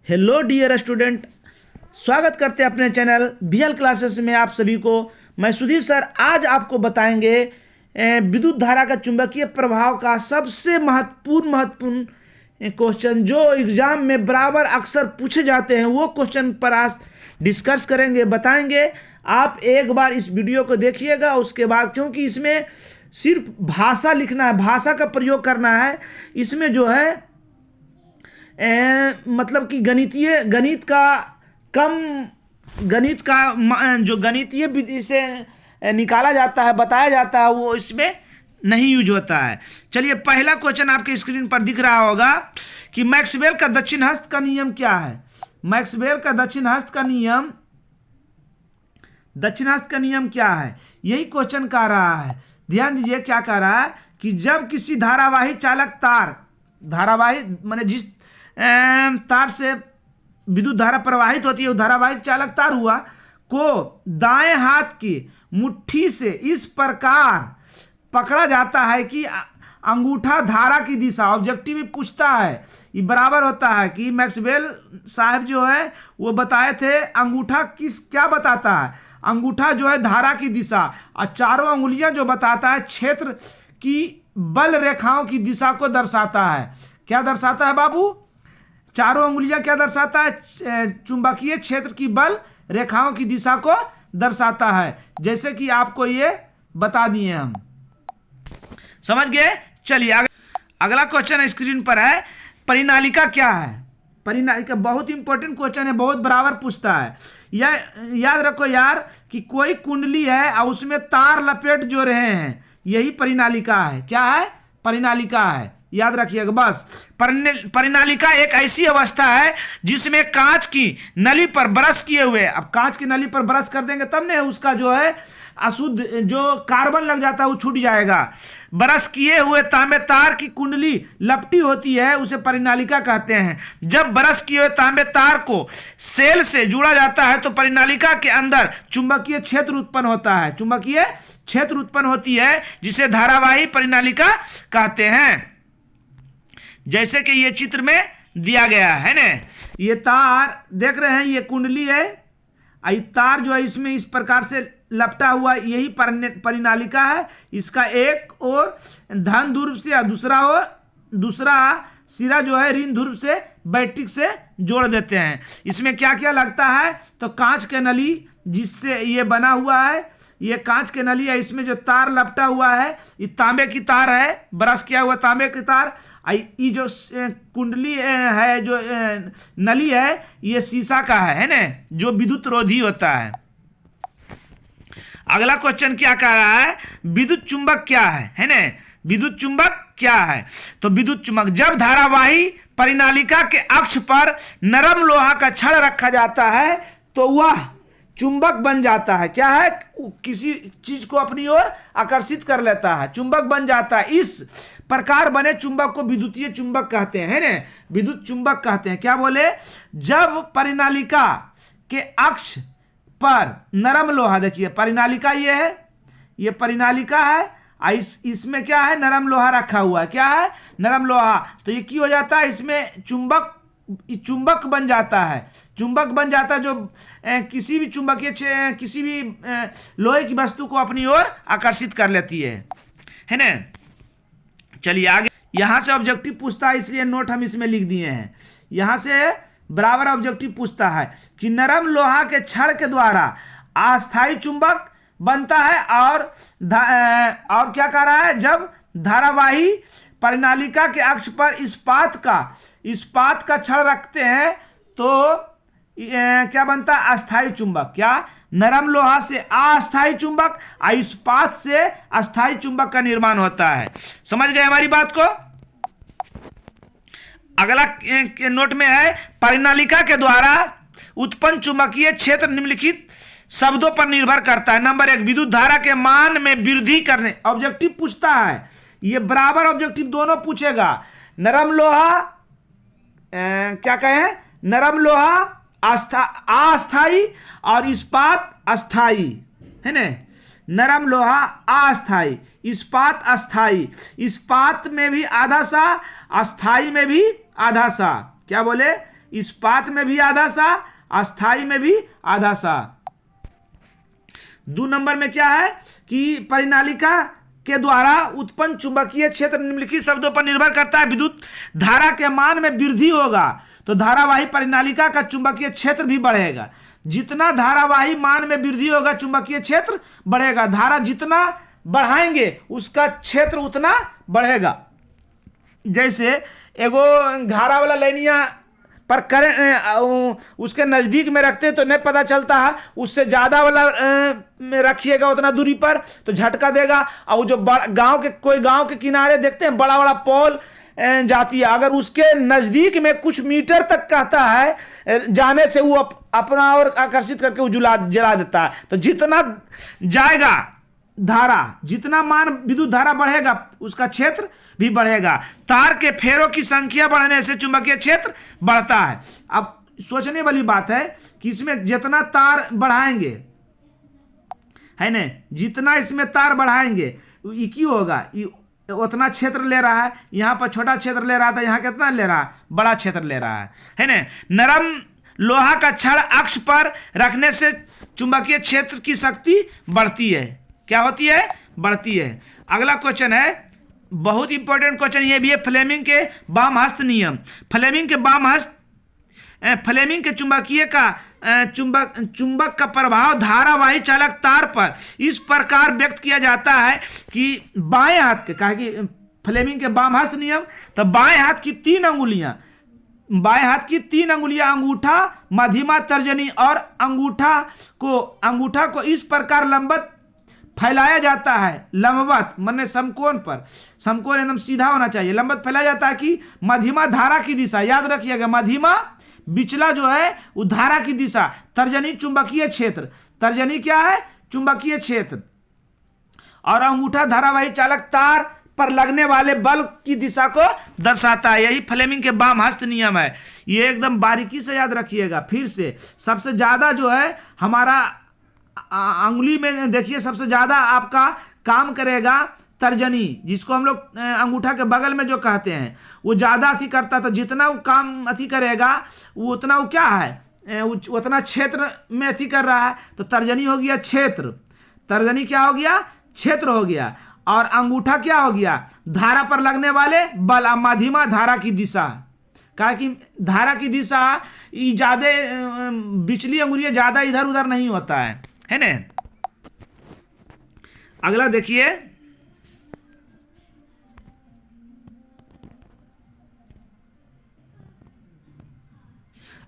Hello dear student, स्वागत करते हैं अपने चैनल बीएल क्लासेस में आप सभी को। मैं सुधीर सर आज आपको बताएंगे विद्युत धारा का चुंबकीय प्रभाव का सबसे महत्वपूर्ण क्वेश्चन जो एग्जाम में बराबर अक्सर पूछे जाते हैं। वो क्वेश्चन पर आज डिस्कस करेंगे, बताएंगे। आप एक बार इस वीडियो को देखिएगा, उसके बाद क्योंकि इसमें सिर्फ भाषा लिखना है, भाषा का प्रयोग करना है। इसमें जो है मतलब कि गणित का जो गणितीय विधि से निकाला जाता है, बताया जाता है, वो इसमें नहीं यूज होता है। चलिए, पहला क्वेश्चन आपके स्क्रीन पर दिख रहा होगा कि मैक्सवेल का दक्षिण हस्त का नियम क्या है। मैक्सवेल का दक्षिण हस्त का नियम क्या है, यही क्वेश्चन कह रहा है। ध्यान दीजिए क्या कह रहा है कि जब किसी धारावाही चालक तार, धारावाही माने जिस तार से विद्युत धारा प्रवाहित होती है वो धारावाहिक चालक तार हुआ, को दाएं हाथ की मुट्ठी से इस प्रकार पकड़ा जाता है कि अंगूठा धारा की दिशा, ऑब्जेक्टिव में पूछता है, ये बराबर होता है कि मैक्सवेल साहब जो है वो बताए थे अंगूठा क्या बताता है, अंगूठा जो है धारा की दिशा, और चारों अंगुलियां जो बताता है क्षेत्र की बल रेखाओं की दिशा को दर्शाता है। क्या दर्शाता है बाबू? चारों अंगुलियां क्या दर्शाता है? चुंबकीय क्षेत्र की बल रेखाओं की दिशा को दर्शाता है, जैसे कि आपको ये बता दिए हम। समझ गए? चलिए अगला क्वेश्चन स्क्रीन पर है, परिनालिका क्या है। परिनालिका बहुत इंपॉर्टेंट क्वेश्चन है, बहुत बराबर पूछता है। याद रखो यार कि कोई कुंडली है और उसमें तार लपेट जो रहे हैं, यही परिनालिका है। क्या है? परिनालिका है, याद रखिएगा बस। परिनालिका एक ऐसी अवस्था है जिसमें कांच की नली पर ब्रश किए हुए, अब कांच की नली पर ब्रश कर देंगे तब ने उसका जो है अशुद्ध जो कार्बन लग जाता है वो छूट जाएगा। ब्रश किए हुए तांबे तार की कुंडली लपटी होती है, उसे परिनालिका कहते हैं। जब ब्रश किए हुए तांबे तार को सेल से जोड़ा जाता है तो परिनालिका के अंदर चुंबकीय क्षेत्र उत्पन्न होता है, चुंबकीय क्षेत्र उत्पन्न होती है, जिसे धारावाही परिनालिका कहते हैं। जैसे कि ये चित्र में दिया गया है ना, ये तार देख रहे हैं, ये कुंडली है, ये तार जो है इसमें इस प्रकार से लपटा हुआ, यही परिनालिका है। इसका एक और धन ध्रुव से और दूसरा सिरा जो है ऋण ध्रुव से बैटरी से जोड़ देते हैं। इसमें क्या क्या लगता है, तो कांच के नली जिससे ये बना हुआ है, ये कांच के नली है, इसमें जो तार लपटा हुआ है ये तांबे की तार है, ब्रश किया हुआ तांबे की तार। ये जो कुंडली है, जो नली है, ये शीशा का है ना, जो विद्युत रोधी होता है। अगला क्वेश्चन क्या कह रहा है, विद्युत चुंबक क्या है ना, विद्युत चुंबक क्या है। तो विद्युत चुंबक, जब धारावाही परिनालिका के अक्ष पर नरम लोहा का छड़ रखा जाता है तो वह चुंबक बन जाता है। क्या है? किसी चीज को अपनी ओर आकर्षित कर लेता है, चुंबक बन जाता है। इस प्रकार बने चुंबक को विद्युतीय चुंबक कहते हैं ना, विद्युत चुंबक कहते हैं। क्या बोले? जब परिनालिका के अक्ष पर नरम लोहा, देखिए परिनालिका ये है, ये परिनालिका है, इसमें क्या है? नरम लोहा रखा हुआ है। क्या है? नरम लोहा। तो ये क्या हो जाता है? इसमें चुंबक बन जाता है, चुंबक बन जाता है, जो किसी भी चुंबकीय किसी भी लोहे की वस्तु को अपनी ओर आकर्षित कर लेती है ना। चलिए आगे, यहां से ऑब्जेक्टिव पूछता है, इसलिए नोट हम इसमें लिख दिए हैं। यहां से बराबर ऑब्जेक्टिव पूछता है कि नरम लोहा के छड़ के द्वारा अस्थायी चुंबक बनता है, और क्या कह रहा है, जब धारावाही परिनालिका के अक्ष पर इस्पात का छड़ रखते हैं तो क्या बनता है? अस्थायी चुंबक। क्या? नरम लोहा से अस्थायी चुंबक, इस्पात से अस्थायी चुंबक का निर्माण होता है। समझ गए हमारी बात को? अगला नोट में है, परिनालिका के द्वारा उत्पन्न चुंबकीय क्षेत्र निम्नलिखित शब्दों पर निर्भर करता है। नंबर 1, विद्युत धारा के मान में वृद्धि करने, ऑब्जेक्टिव पूछता है, ये बराबर ऑब्जेक्टिव दोनों पूछेगा। नरम लोहा क्या कहें? नरम लोहा अस्थाई और इस्पात अस्थाई है ना। नरम लोहा अस्थाई, इस्पात अस्थाई, इस्पात में भी आधा सा, अस्थाई में भी आधा सा। क्या बोले? इस्पात में भी आधा सा, अस्थाई में भी आधा सा। 2 नंबर में क्या है कि परिनालिका के द्वारा उत्पन्न चुंबकीय क्षेत्र निम्नलिखित शब्दों पर निर्भर करता है। विद्युत धारा के मान में वृद्धि होगा तो धारावाही परिनालिका का चुंबकीय क्षेत्र भी बढ़ेगा। जितना धारावाही मान में वृद्धि होगा चुंबकीय क्षेत्र बढ़ेगा। धारा जितना बढ़ाएंगे उसका क्षेत्र उतना बढ़ेगा। जैसे एगो घारा वाला लाइनिया पर करंट उसके नज़दीक में रखते तो नहीं पता चलता है, उससे ज़्यादा वाला में रखिएगा उतना दूरी पर तो झटका देगा। और जो गांव के कोई गांव के किनारे देखते हैं बड़ा बड़ा पोल जाती है, अगर उसके नज़दीक में कुछ मीटर तक कहता है जाने से वो अपना और आकर्षित करके वो जला देता है। तो जितना जाएगा धारा, जितना मान विद्युत धारा बढ़ेगा उसका क्षेत्र भी बढ़ेगा। तार के फेरों की संख्या बढ़ने से चुंबकीय क्षेत्र बढ़ता है। अब सोचने वाली बात है कि इसमें जितना तार बढ़ाएंगे है ना, जितना इसमें तार बढ़ाएंगे ये क्यों होगा, उतना क्षेत्र ले रहा है। यहाँ पर छोटा क्षेत्र ले रहा था, यहाँ कितना ले रहा है, बड़ा क्षेत्र ले रहा है ना। नरम लोहा का छड़ अक्ष पर रखने से चुंबकीय क्षेत्र की शक्ति बढ़ती है। क्या होती है, बढ़ती है। अगला क्वेश्चन है, बहुत इंपॉर्टेंट क्वेश्चन ये भी है, फ्लेमिंग के वामहस्त नियम। फ्लेमिंग के चुंबकीय का चुंबक का प्रभाव धारावाही चालक तार पर इस प्रकार व्यक्त किया जाता है कि बाएं हाथ के, कहा कि फ्लेमिंग के वामहस्त नियम, तो बाएं हाथ की 3 अंगुलियां अंगूठा, मध्यमा, तर्जनी और अंगूठा को इस प्रकार लंबवत फैलाया जाता है। लंबवत माने समकोण पर, समकोण एकदम सीधा होना चाहिए। लंबवत फैलाया जाता है कि मध्यमा धारा की दिशा, याद रखिएगा मध्यमा बिचला जो है वो धारा की दिशा। तर्जनी चुंबकीय क्षेत्र, तर्जनी क्या है, चुंबकीय क्षेत्र। और अंगूठा धारावाही चालक तार पर लगने वाले बल की दिशा को दर्शाता है। यही फ्लेमिंग के वामहस्त नियम है। ये एकदम बारीकी से याद रखिएगा। फिर से सबसे ज्यादा जो है हमारा अंगुली में देखिए सबसे ज्यादा आपका काम करेगा तर्जनी, जिसको हम लोग अंगूठा के बगल में जो कहते हैं, वो ज्यादा अथी करता। तो जितना वो काम अथी करेगा वो उतना वो क्या है, उतना क्षेत्र में अथी कर रहा है। तो तर्जनी हो गया क्षेत्र, तर्जनी क्या हो गया, क्षेत्र हो गया। और अंगूठा क्या हो गया, धारा पर लगने वाले बल। मध्यमा धारा की दिशा, कहा कि धारा की दिशा ज्यादा, बिचली अंगुलियां ज्यादा इधर उधर नहीं होता है ना। अगला देखिए,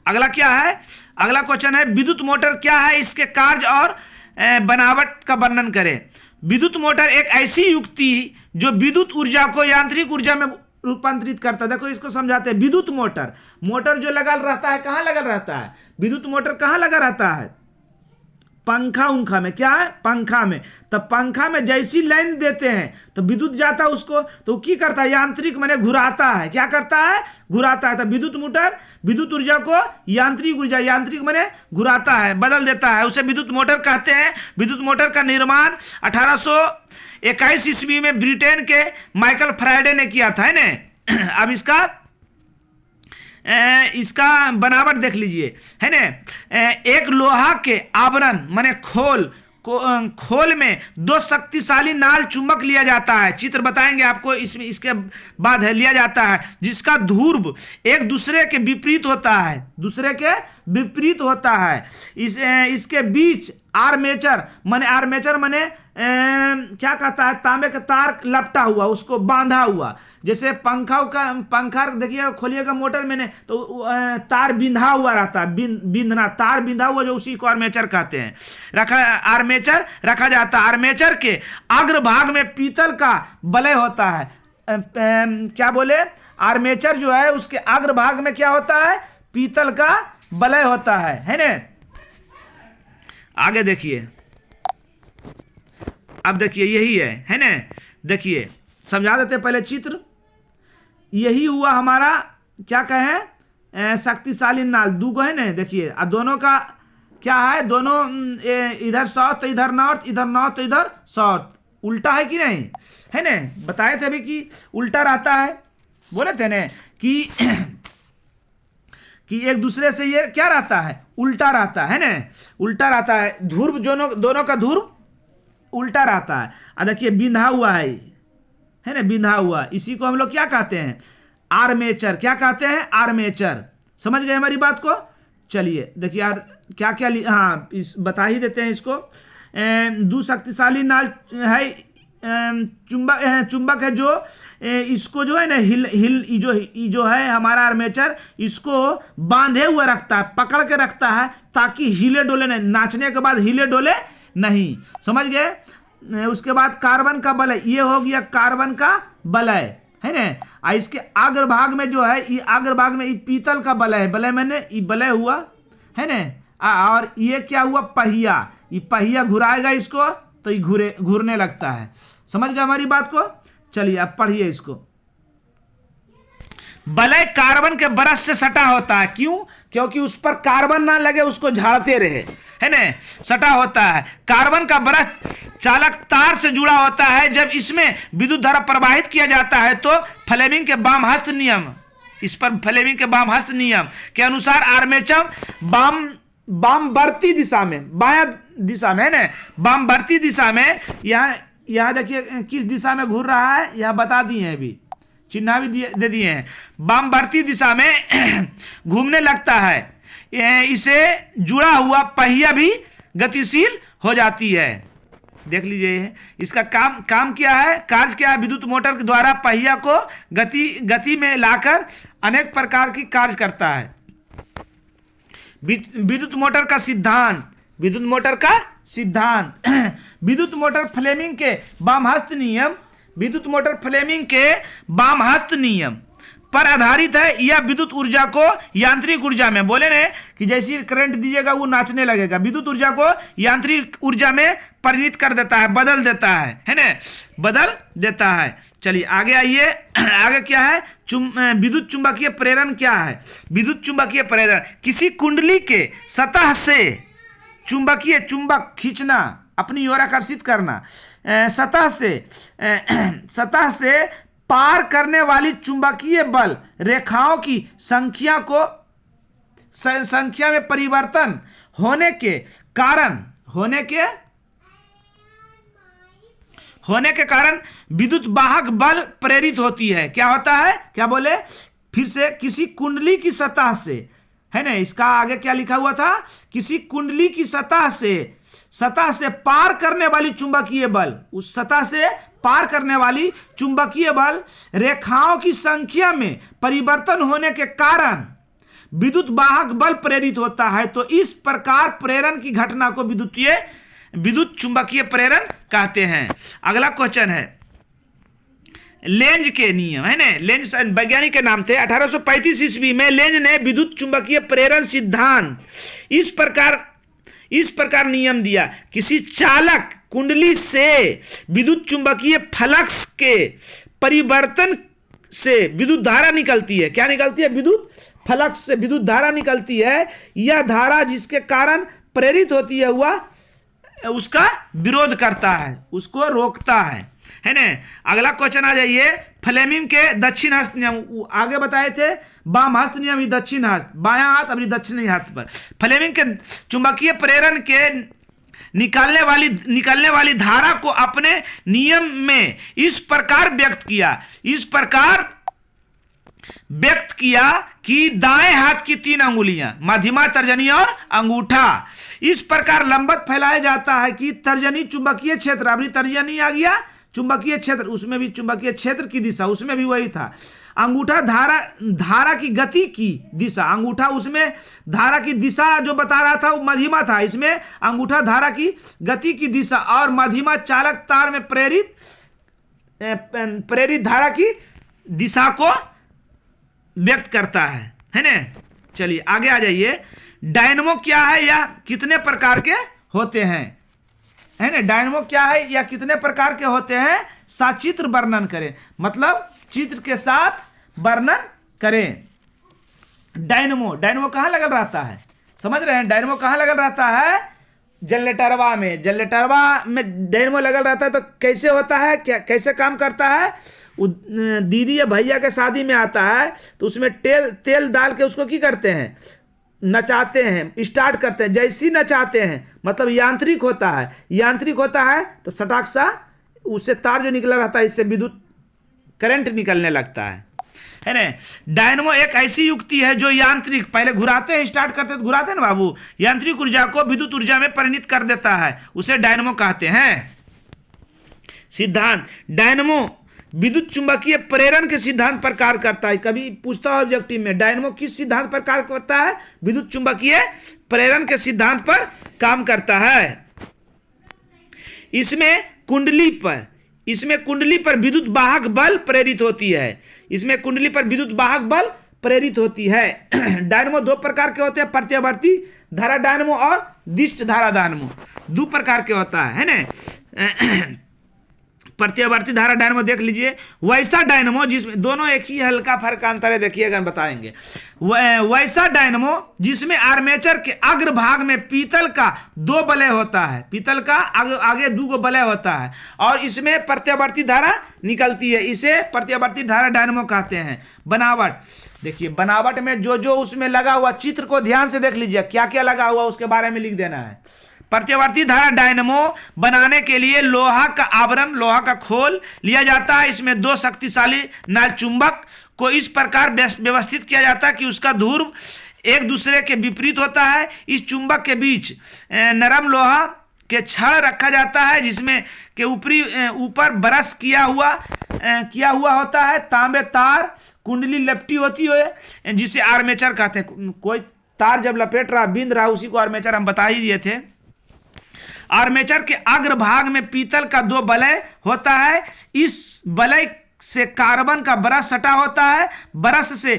अगला क्या है, अगला क्वेश्चन है विद्युत मोटर क्या है, इसके कार्य और बनावट का वर्णन करें। विद्युत मोटर एक ऐसी युक्ति जो विद्युत ऊर्जा को यांत्रिक ऊर्जा में रूपांतरित करता है। देखो इसको समझाते हैं। विद्युत मोटर, मोटर जो लगा रहता है, कहां लगा रहता है, विद्युत मोटर कहां लगा रहता है, पंखा उंखा में। क्या है, पंखा में। तब पंखा में जैसी लाइन देते हैं तो विद्युत जाता है उसको, तो क्या करता है, यांत्रिक माने घुराता है। क्या करता है, घुराता है। तो विद्युत मोटर विद्युत ऊर्जा को यांत्रिक ऊर्जा, यांत्रिक माने घुराता है, बदल देता है, उसे विद्युत मोटर कहते हैं। विद्युत मोटर का निर्माण 1821 ईस्वी में ब्रिटेन के माइकल फैराडे ने किया था, है ना। अब इसका बनावट देख लीजिए, है ना। एक लोहा के आवरण माने खोल में 2 शक्तिशाली नाल चुंबक लिया जाता है। चित्र बताएंगे आपको इसमें, इसके बाद है लिया जाता है, जिसका ध्रुव एक दूसरे के विपरीत होता है, दूसरे के विपरीत होता है। इसके बीच आर्मेचर माने क्या कहता है, तांबे का तार लपटा हुआ, उसको बांधा हुआ। जैसे पंखा देखिए खोलिएगा मोटर में ने तो तार बिंधा हुआ रहता है, बिंधना, तार बिंधा हुआ, जो उसी को आर्मेचर कहते हैं। आर्मेचर रखा जाता है। आर्मेचर के अग्रभाग में पीतल का वलय होता है। क्या बोले, आर्मेचर जो है उसके अग्रभाग में क्या होता है, पीतल का वलय होता है ना। आगे देखिए, अब देखिए यही है ना। देखिए समझा देते पहले चित्र। यही हुआ हमारा, क्या कहें, शक्तिशाली नाल 2 है ना। देखिए दोनों का क्या है, दोनों इधर साउथ तो इधर नॉर्थ, इधर नॉर्थ तो इधर साउथ, उल्टा है कि नहीं, है ना। बताए थे अभी कि उल्टा रहता है। बोले थे ना कि एक दूसरे से ये क्या रहता है, उल्टा रहता है ना, उल्टा रहता है, ध्रुव दोनों का ध्रुव उल्टा रहता है। देखिए बिंधा हुआ है ना, बिंधा हुआ, इसी को हम लोग क्या कहते हैं, आर्मेचर। क्या कहते हैं, आर्मेचर। समझ गए हमारी बात को। चलिए देखिए यार क्या क्या हाँ इस बता ही देते हैं इसको। दो शक्तिशाली नाल है, चुंबक है जो इसको जो है ना जो है हमारा आर्मेचर, इसको बांधे हुए रखता है, पकड़ के रखता है ताकि हिले डोले नहीं, नाचने के बाद हिले डोले नहीं। समझ गए। उसके बाद कार्बन का बलय, ये हो गया कार्बन का बलय है ना। इसके अग्रभाग में जो है, ये अग्रभाग में ये पीतल का बलय है, बलय मैंने ये बलय हुआ है ना। और ये क्या हुआ, पहिया, ये पहिया घुराएगा इसको तो ये घूरने लगता है। समझ गए हमारी बात को। चलिए अब पढ़िए इसको। बलय कार्बन के ब्रश से सटा होता है, क्यों, क्योंकि उस पर कार्बन ना लगे, उसको झाड़ते रहे है ना, सटा होता है। कार्बन का ब्रश चालक तार से जुड़ा होता है। जब इसमें विद्युत धारा प्रवाहित किया जाता है तो फ्लेमिंग के वामहस्त नियम, इस पर फ्लेमिंग के वामहस्त नियम के अनुसार आर्मेचर वामवर्ती दिशा में, बायां दिशा में है ना, वामवर्ती दिशा में, यहाँ देखिए किस दिशा में घूर रहा है, यहाँ बता दिए हैं, अभी चिन्ह भी दे दिए हैं। वामवर्ती दिशा में घूमने लगता है। इसे जुड़ा हुआ पहिया भी गतिशील हो जाती है। देख लीजिए इसका काम क्या है, कार्य क्या है। विद्युत मोटर के द्वारा पहिया को गति में लाकर अनेक प्रकार की कार्य करता है। विद्युत मोटर का सिद्धांत, विद्युत मोटर का सिद्धांत विद्युत मोटर फ्लेमिंग के वामहस्त नियम, विद्युत मोटर फ्लेमिंग के वामहस्त नियम पर आधारित है। यह विद्युत ऊर्जा को यांत्रिक ऊर्जा में, बोले ने कि जैसी करंट दीजिएगा वो नाचने लगेगा, विद्युत ऊर्जा को यांत्रिक ऊर्जा में परिणत कर देता है, बदल देता है ना, बदल देता है। चलिए आगे आइए। आगे क्या है, विद्युत चुंबकीय प्रेरण क्या है। विद्युत चुंबकीय प्रेरण किसी कुंडली के सतह से चुंबक खींचना, अपनी ओर आकर्षित करना, सतह से पार करने वाली चुंबकीय बल रेखाओं की संख्या में परिवर्तन होने के कारण विद्युत वाहक बल प्रेरित होती है। क्या होता है, क्या बोले फिर से, किसी कुंडली की सतह से है ना, इसका आगे क्या लिखा हुआ था, किसी कुंडली की सतह से पार करने वाली चुंबकीय बल, उस सतह से पार करने वाली चुंबकीय बल रेखाओं की संख्या में परिवर्तन होने के कारण विद्युत वाहक बल प्रेरित होता है। तो इस प्रकार प्रेरण की घटना को विद्युत चुंबकीय प्रेरण कहते हैं। अगला क्वेश्चन है लेंज के नियम है ना। लेंज वैज्ञानिक के नाम थे। 1835 ईस्वी में लेंज ने विद्युत चुंबकीय प्रेरण सिद्धांत इस प्रकार नियम दिया। किसी चालक कुंडली से विद्युत चुंबकीय फ्लक्स के परिवर्तन से विद्युत धारा निकलती है। क्या निकलती है, विद्युत फ्लक्स से विद्युत धारा निकलती है। यह धारा जिसके कारण प्रेरित होती है वह उसका विरोध करता है, उसको रोकता है ना। अगला क्वेश्चन आ जाइए। फ्लेमिंग के दक्षिण हस्त नियम, आगे बताए थे बाम हस्त नियम, ये दक्षिण हस्त, बायां हाथ अपनी दक्षिणी हाथ पर। फ्लेमिंग के चुंबकीय प्रेरण के निकलने वाली धारा को अपने नियम में इस प्रकार व्यक्त किया कि दाएं हाथ की 3 अंगुलियां, मध्यमा, तर्जनी और अंगूठा इस प्रकार लंबवत फैलाया जाता है कि तर्जनी चुंबकीय क्षेत्र, अभी तर्जनी आ गया चुंबकीय क्षेत्र, उसमें भी चुंबकीय क्षेत्र की दिशा, उसमें भी वही था। अंगूठा धारा की गति की दिशा, अंगूठा उसमें धारा की दिशा जो बता रहा था वो मध्यमा था, इसमें अंगूठा धारा की गति की दिशा और मध्यमा चालक तार में प्रेरित धारा की दिशा को व्यक्त करता है ना। चलिए आगे आ जाइए। डायनमो क्या है या कितने प्रकार के होते हैं, है ना। डायनमो क्या है या कितने प्रकार के होते हैं, सचित्र वर्णन करें, मतलब चित्र के साथ वर्णन करें। डायनमो कहां लगल रहता है, समझ रहे हैं। डायनमो कहां लगल रहता है, जनरेटरवा में डायनमो लगल रहता है तो कैसे होता है, क्या कैसे काम करता है। दीदी या भैया के शादी में आता है तो उसमें तेल डाल के उसको क्या करते हैं, नचाते हैं, स्टार्ट करते हैं। जैसे ही नचाते हैं मतलब यांत्रिक होता है तो सटाक सा उससे तार जो निकला रहता है इससे विद्युत करंट निकलने लगता है ना। डायनमो एक ऐसी युक्ति है जो यांत्रिक, पहले घुराते हैं, स्टार्ट करते हैं तो घुराते हैं ना बाबू, यांत्रिक ऊर्जा को विद्युत ऊर्जा में परिणत कर देता है, उसे डायनमो कहते हैं। सिद्धांत, डायनमो विद्युत चुंबकीय प्रेरण के सिद्धांत पर कार्य करता है। कभी पूछता है ऑब्जेक्टिव में, डायनमो किस सिद्धांत पर कार्य करता है, विद्युत चुंबकीय प्रेरण के सिद्धांत पर काम करता है। इसमें कुंडली पर विद्युत वाहक बल प्रेरित होती है। डायनमो दो प्रकार के होते हैं, प्रत्यावर्ती धारा डायनमो और दिष्ट धारा डायनमो, दो प्रकार के होता है ना। प्रत्यावर्ती धारा डायनमो देख लीजिए, वैसा डायनमो जिसमें दोनों एक ही हल्का फर्क अंतर है, देखिएगा बताएंगे। वैसा डायनमो जिसमें आर्मेचर के अग्रभाग में पीतल का दो बलय होता है, पीतल का आगे दो बलय होता है और इसमें प्रत्यावर्ती धारा निकलती है, इसे प्रत्यावर्ती धारा डायनमो कहते हैं। बनावट देखिए, बनावट में जो उसमें लगा हुआ, चित्र को ध्यान से देख लीजिए, क्या क्या लगा हुआ उसके बारे में लिख देना है। प्रत्यावर्ती धारा डायनमो बनाने के लिए लोहा का आवरण, लोहा का खोल लिया जाता है। इसमें दो शक्तिशाली नाल चुंबक को इस प्रकार व्यवस्थित किया जाता है कि उसका ध्रुव एक दूसरे के विपरीत होता है। इस चुंबक के बीच नरम लोहा के छड़ रखा जाता है जिसमें के ऊपर ब्रश किया हुआ होता है। तांबे तार कुंडली लपटी होती है जिसे आर्मेचर कहते हैं। कोई तार जब लपेट रहा, बिंद रहा, उसी को आर्मेचर हम बता ही दिए थे। आर्मेचर के अग्रभाग में पीतल का दो बलय होता है। इस बलय से कार्बन का ब्रश सटा होता है। ब्रश से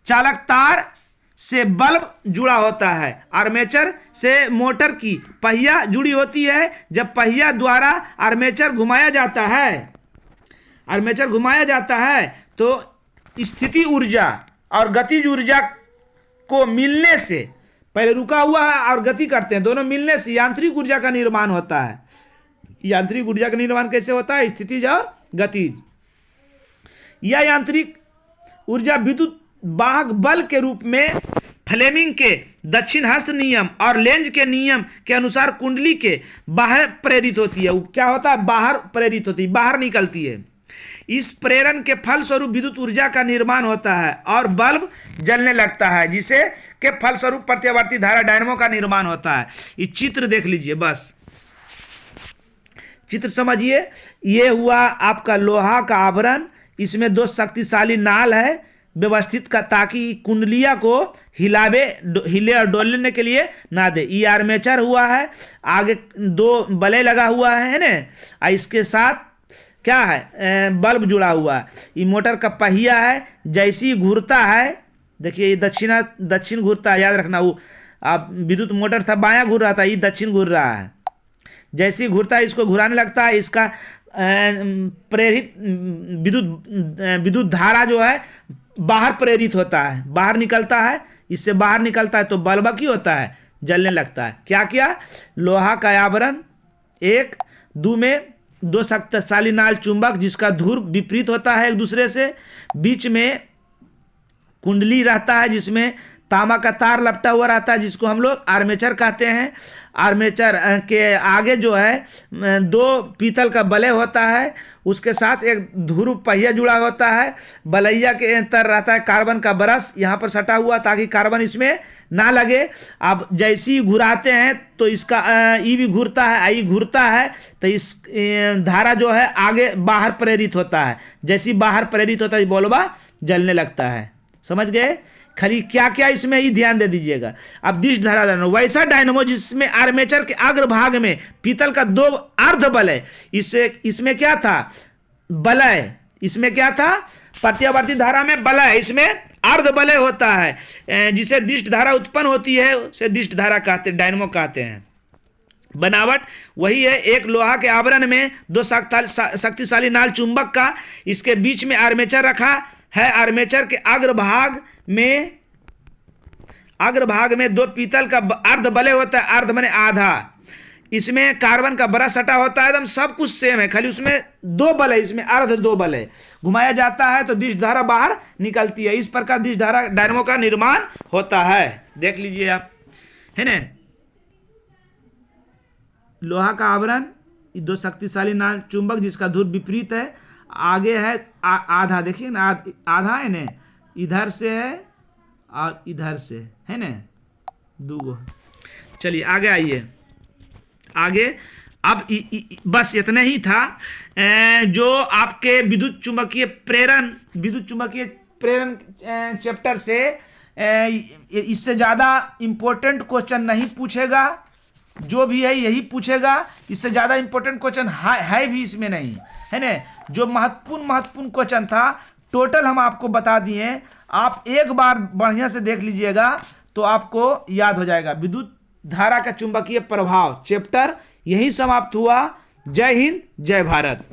चालक तार से बल्ब जुड़ा होता है। आर्मेचर से मोटर की पहिया जुड़ी होती है। जब पहिया द्वारा आर्मेचर घुमाया जाता है तो स्थिति ऊर्जा और गतिज ऊर्जा को मिलने से, पहले रुका हुआ है और गति करते हैं, दोनों मिलने से यांत्रिक ऊर्जा का निर्माण होता है। यांत्रिक ऊर्जा का निर्माण कैसे होता है, स्थितिज और गतिज। यह यांत्रिक ऊर्जा विद्युत वाहक बल के रूप में फ्लेमिंग के दक्षिण हस्त नियम और लेंज के नियम के अनुसार कुंडली के बाहर प्रेरित होती है। क्या होता है, बाहर प्रेरित होती है, बाहर निकलती है। इस प्रेरण के फलस्वरूप विद्युत ऊर्जा का निर्माण होता है और बल्ब जलने लगता है, जिसे के फलस्वरूप प्रत्यावर्ती धारा डायनमो का निर्माण होता है। ये चित्र देख लीजिए, बस चित्र समझिए। ये हुआ आपका लोहा का आवरण, इसमें दो शक्तिशाली नाल है व्यवस्थित का, ताकि कुंडलिया को हिले और डोलने के लिए ना दे। ये आर्मेचर हुआ है, आगे दो बले लगा हुआ है ना, इसके साथ क्या है, बल्ब जुड़ा हुआ है। ये मोटर का पहिया है, जैसी घूरता है, देखिए ये दक्षिण घूरता है, याद रखना। वो अब विद्युत मोटर था बायां घूर रहा था, ये दक्षिण घूर रहा है। जैसे ही घूरता है इसको घुराने लगता है, इसका प्रेरित विद्युत धारा जो है बाहर प्रेरित होता है, बाहर निकलता है। इससे बाहर निकलता है तो बल्ब की होता है, जलने लगता है। क्या लोहा का आवरण, एक दो में दो शक्तिशाली नाल चुंबक जिसका ध्रुव विपरीत होता है एक दूसरे से। बीच में कुंडली रहता है जिसमें तांबा का तार लपटा हुआ रहता है, जिसको हम लोग आर्मेचर कहते हैं। आर्मेचर के आगे जो है दो पीतल का बलय होता है, उसके साथ एक ध्रुव पहिया जुड़ा होता है। बलैया के अंतर रहता है कार्बन का ब्रश यहाँ पर सटा हुआ, ताकि कार्बन इसमें ना लगे। अब जैसे ही घुराते हैं तो इसका ई भी घूरता है, आई घूरता है, तो इस धारा जो है आगे बाहर प्रेरित होता है। जैसे ही बाहर प्रेरित होता है बल्ब जलने लगता है। समझ गए? खाली क्या इसमें ही ध्यान दे दीजिएगा। अब दिष्ट धारा डायनमो, वैसा डायनमो जिसमें आर्मेचर के अग्रभाग में पीतल का दो अर्ध बलय, इसमें क्या था, बलय, इसमें क्या था, प्रत्यावर्ती धारा में बलय, इसमें अर्ध बलय होता है, जिसे दिष्ट धारा उत्पन्न होती है, उसे दिष्ट धारा कहते, डायनमो कहते हैं। बनावट वही है, एक लोहा के आवरण में दो शक्तिशाली नाल चुंबक का, इसके बीच में आर्मेचर रखा है। आर्मेचर के अग्रभाग में अग्रभाग में दो पीतल का अर्ध बले होता है, अर्ध माने आधा। इसमें कार्बन का ब्रश सटा होता है, एकदम सब कुछ सेम है, खाली उसमें दो बल है, इसमें अर्ध दो बल है। घुमाया जाता है तो दिश धारा बाहर निकलती है। इस प्रकार दिश धारा डायनमो का निर्माण होता है। देख लीजिए आप, है ना। लोहा का आवरण, दो शक्तिशाली नाल चुंबक जिसका ध्रुव विपरीत है, आगे है आधा, देखिए ना आधा है ना, इधर से है और इधर से है ना, दूगो। चलिए आगे आइए, आगे अब बस इतना ही था जो आपके विद्युत चुंबकीय प्रेरण चैप्टर से। इससे ज़्यादा इम्पोर्टेंट क्वेश्चन नहीं पूछेगा, जो भी है यही पूछेगा। इससे ज़्यादा इम्पोर्टेंट क्वेश्चन है भी इसमें नहीं, है ना। जो महत्वपूर्ण क्वेश्चन था टोटल हम आपको बता दिए। आप एक बार बढ़िया से देख लीजिएगा तो आपको याद हो जाएगा। विद्युत धारा का चुंबकीय प्रभाव चैप्टर यही समाप्त हुआ। जय हिंद, जय भारत।